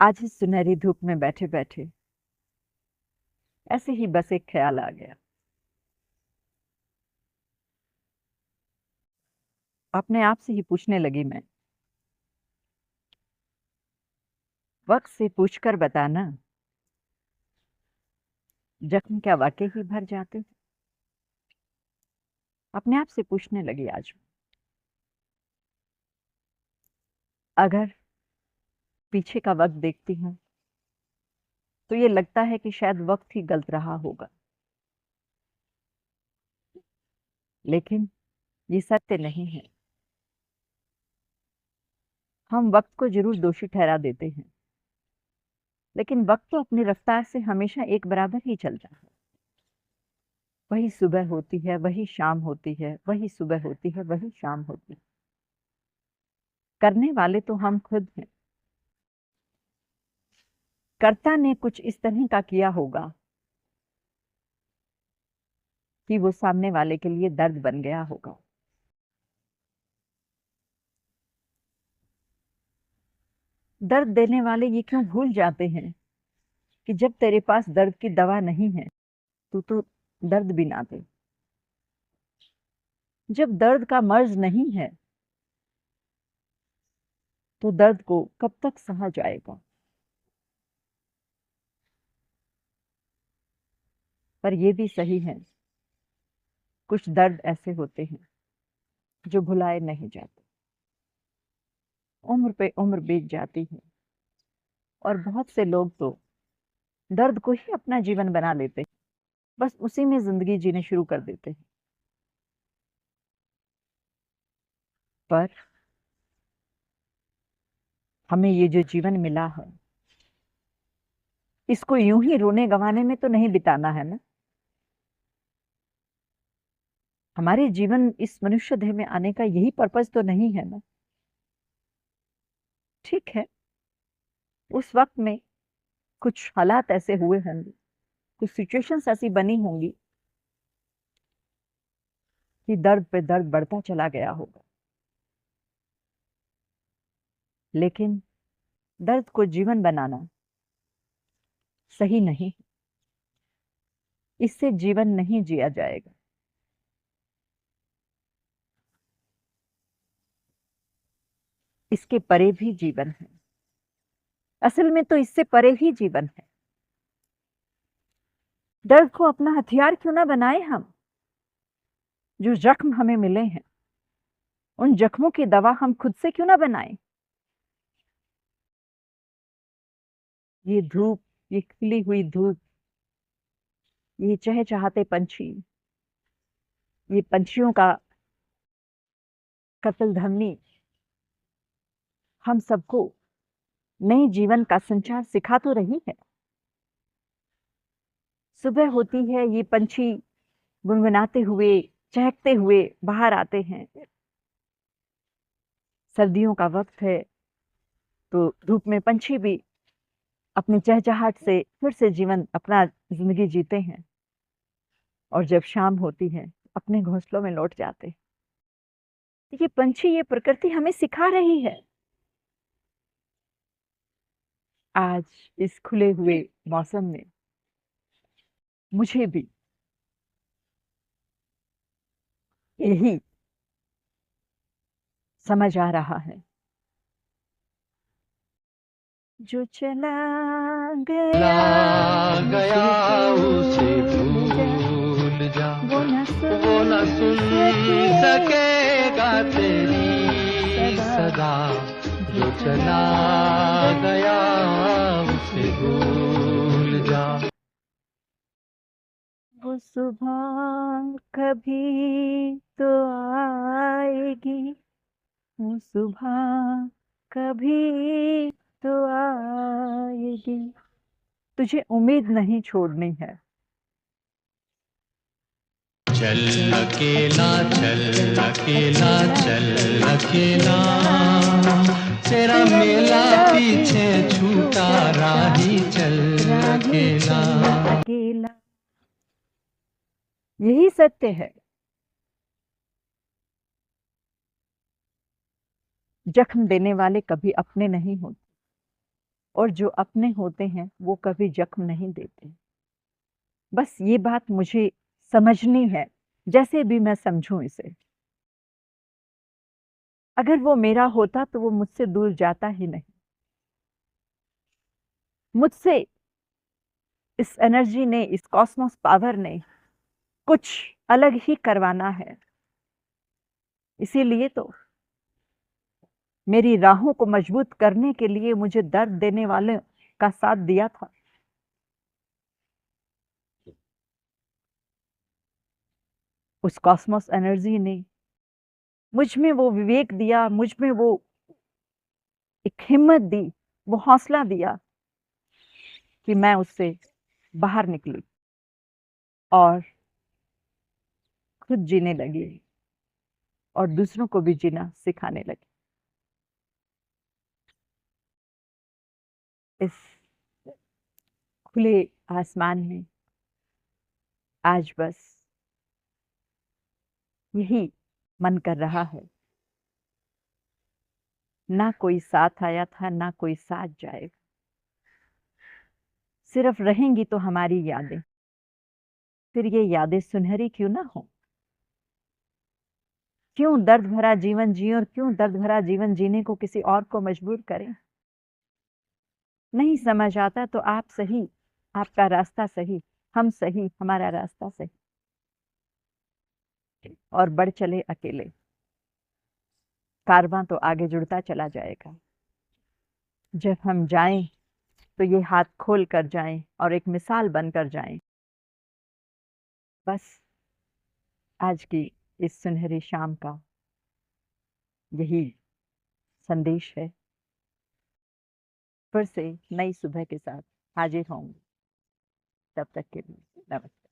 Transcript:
आज इस सुनहरी धूप में बैठे बैठे ऐसे ही बस एक ख्याल आ गया। अपने आप से ही पूछने लगी मैं, वक्त से पूछकर बताना, जख्म क्या वाकई ही भर जाते हैं? अपने आप से पूछने लगी आज। अगर पीछे का वक्त देखती हूँ तो ये लगता है कि शायद वक्त ही गलत रहा होगा, लेकिन ये सत्य नहीं है। हम वक्त को जरूर दोषी ठहरा देते हैं, लेकिन वक्त तो अपनी रफ्तार से हमेशा एक बराबर ही चलता है। वही सुबह होती है, वही शाम होती है, वही सुबह होती है, वही शाम होती है। करने वाले तो हम खुद हैं। कर्ता ने कुछ इस तरह का किया होगा कि वो सामने वाले के लिए दर्द बन गया होगा। दर्द देने वाले ये क्यों भूल जाते हैं कि जब तेरे पास दर्द की दवा नहीं है तो दर्द भी ना दे। जब दर्द का मर्ज नहीं है तो दर्द को कब तक सहा जाएगा। पर ये भी सही है, कुछ दर्द ऐसे होते हैं जो भुलाए नहीं जाते। उम्र पे उम्र बीत जाती है और बहुत से लोग तो दर्द को ही अपना जीवन बना लेते हैं, बस उसी में जिंदगी जीने शुरू कर देते हैं। पर हमें ये जो जीवन मिला है, इसको यूं ही रोने गंवाने में तो नहीं बिताना है ना। हमारे जीवन इस मनुष्य देह में आने का यही पर्पस तो नहीं है ना। ठीक है, उस वक्त में कुछ हालात ऐसे हुए होंगे, कुछ सिचुएशंस ऐसी बनी होंगी कि दर्द पे दर्द बढ़ता चला गया होगा, लेकिन दर्द को जीवन बनाना सही नहीं। इससे जीवन नहीं जिया जाएगा। इसके परे भी जीवन है। असल में तो इससे परे ही जीवन है। दर्द को अपना हथियार क्यों ना बनाए हम। जो जख्म हमें मिले हैं, उन जख्मों की दवा हम खुद से क्यों ना बनाएं। ये धूप, ये खिली हुई धूप, ये चहचहाते पंछी, ये पंछियों का कत्ल धमनी हम सबको नए जीवन का संचार सिखा तो रही है। सुबह होती है, ये पंछी गुनगुनाते हुए, चहकते हुए बाहर आते हैं। सर्दियों का वक्त है तो धूप में पंछी भी अपनी चहचहाट से फिर से जीवन अपना जिंदगी जीते हैं, और जब शाम होती है अपने घोंसलों में लौट जाते हैं। ये पंछी, ये प्रकृति हमें सिखा रही है। आज इस खुले हुए मौसम में मुझे भी यही समझ आ रहा है। जो चला गया गया उसे भूल जा, वो न सुन सकेगा तेरी सदा। जो चला गया उसे भूल जा। वो सुबह कभी तो आएगी, वो सुबह कभी तो आएगी। तुझे उम्मीद नहीं छोड़नी है। चल अकेला, चल अकेला, चल अकेला, तेरा मेला पीछे छूटा राही, चल अकेला। अकेला, यही सत्य है। जख्म देने वाले कभी अपने नहीं होते। और जो अपने होते हैं वो कभी जख्म नहीं देते। बस ये बात मुझे समझनी है, जैसे भी मैं समझूं इसे। अगर वो मेरा होता तो वो मुझसे दूर जाता ही नहीं। मुझसे इस एनर्जी ने, इस कॉस्मोस पावर ने कुछ अलग ही करवाना है। इसीलिए तो मेरी राहों को मजबूत करने के लिए मुझे दर्द देने वाले का साथ दिया था। उस कॉस्मोस एनर्जी ने मुझ में वो विवेक दिया, मुझ में वो एक हिम्मत दी, वो हौसला दिया कि मैं उससे बाहर निकली और खुद जीने लगी और दूसरों को भी जीना सिखाने लगी। इस खुले आसमान में आज बस यही मन कर रहा है। ना कोई साथ आया था, ना कोई साथ जाएगा। सिर्फ रहेंगी तो हमारी यादें। फिर ये यादें सुनहरी क्यों ना हो? क्यों दर्द भरा जीवन जिए और क्यों दर्द भरा जीवन जीने को किसी और को मजबूर करें? नहीं समझ आता तो आप सही, आपका रास्ता सही, हम सही, हमारा रास्ता सही, और बढ़ चले अकेले। कारवां तो आगे जुड़ता चला जाएगा। जब हम जाएं तो ये हाथ खोल कर जाएं और एक मिसाल बनकर जाएं। बस आज की इस सुनहरी शाम का यही संदेश है। फिर से नई सुबह के साथ हाजिर होंगे। तब तक के लिए नमस्कार।